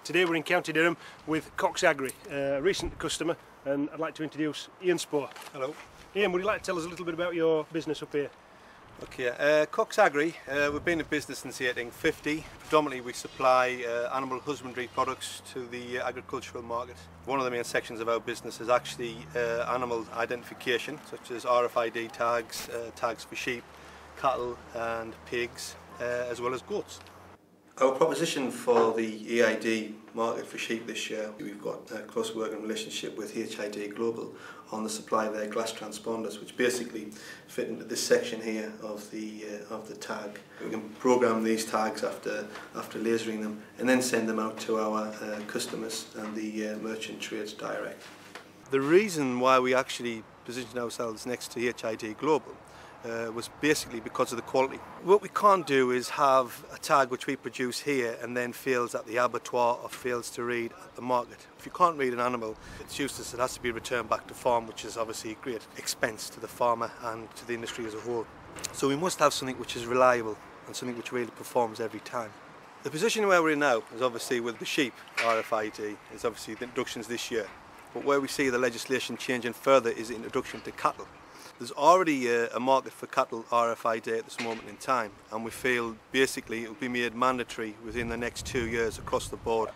Today we're in County Durham with Cox Agri, a recent customer, and I'd like to introduce Ian Spohr. Hello. Ian, would you like to tell us a little bit about your business up here? Okay, Cox Agri, we've been in business since 1850. Predominantly we supply animal husbandry products to the agricultural market. One of the main sections of our business is actually animal identification, such as RFID tags, tags for sheep, cattle and pigs, as well as goats. Our proposition for the EiD market for sheep this year, we've got a close working relationship with EiD Global on the supply of their glass transponders, which basically fit into this section here of the tag. We can program these tags after lasering them and then send them out to our customers and the merchant trades direct. The reason why we actually positioned ourselves next to EiD Global was basically because of the quality. What we can't do is have a tag which we produce here and then fails at the abattoir or fails to read at the market. If you can't read an animal, it's useless. It has to be returned back to farm, which is obviously a great expense to the farmer and to the industry as a whole. So we must have something which is reliable and something which really performs every time. The position where we're in now is obviously with the sheep RFID, is obviously the introductions this year. But where we see the legislation changing further is the introduction to cattle. There's already a market for cattle RFID at this moment in time, and we feel basically it will be made mandatory within the next 2 years across the board.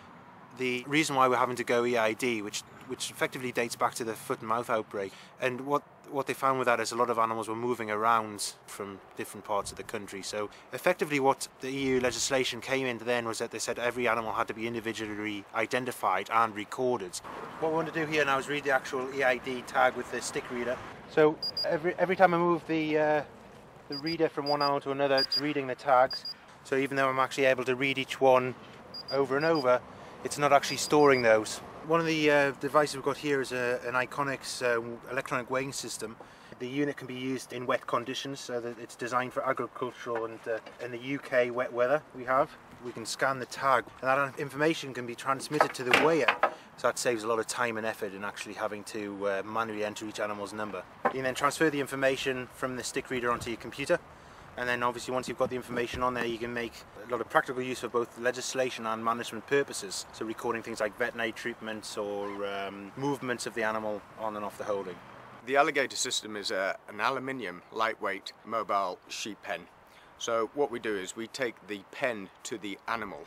The reason why we're having to go EiD, which effectively dates back to the foot and mouth outbreak, and what they found with that is a lot of animals were moving around from different parts of the country. So effectively what the EU legislation came into then was that they said every animal had to be individually identified and recorded. What we want to do here now is read the actual EiD tag with the stick reader. So every time I move the reader from one animal to another, it's reading the tags. So even though I'm actually able to read each one over and over, it's not actually storing those. One of the devices we've got here is an Iconics electronic weighing system. The unit can be used in wet conditions, so that it's designed for agricultural and in the UK wet weather we have. We can scan the tag and that information can be transmitted to the weigher, so that saves a lot of time and effort in actually having to manually enter each animal's number. You can then transfer the information from the stick reader onto your computer, and then obviously once you've got the information on there you can make a lot of practical use for both legislation and management purposes, so recording things like veterinary treatments or movements of the animal on and off the holding. The alligator system is an aluminium lightweight mobile sheep pen. So what we do is we take the pen to the animal.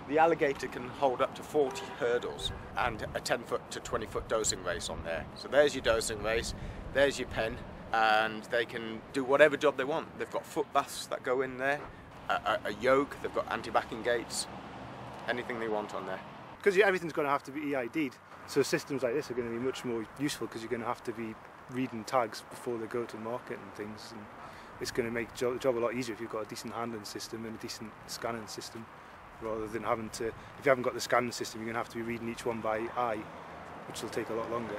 The alligator can hold up to 40 hurdles and a 10-foot to 20-foot dosing vase on there. So there's your dosing vase, there's your pen, and they can do whatever job they want. They've got foot baths that go in there, a yoke, they've got anti-backing gates, anything they want on there. Because everything's going to have to be EID'd, so systems like this are going to be much more useful because you're going to have to be reading tags before they go to market and things. And it's going to make the job a lot easier if you've got a decent handling system and a decent scanning system, rather than having to, if you haven't got the scanning system, you're going to have to be reading each one by eye, which will take a lot longer.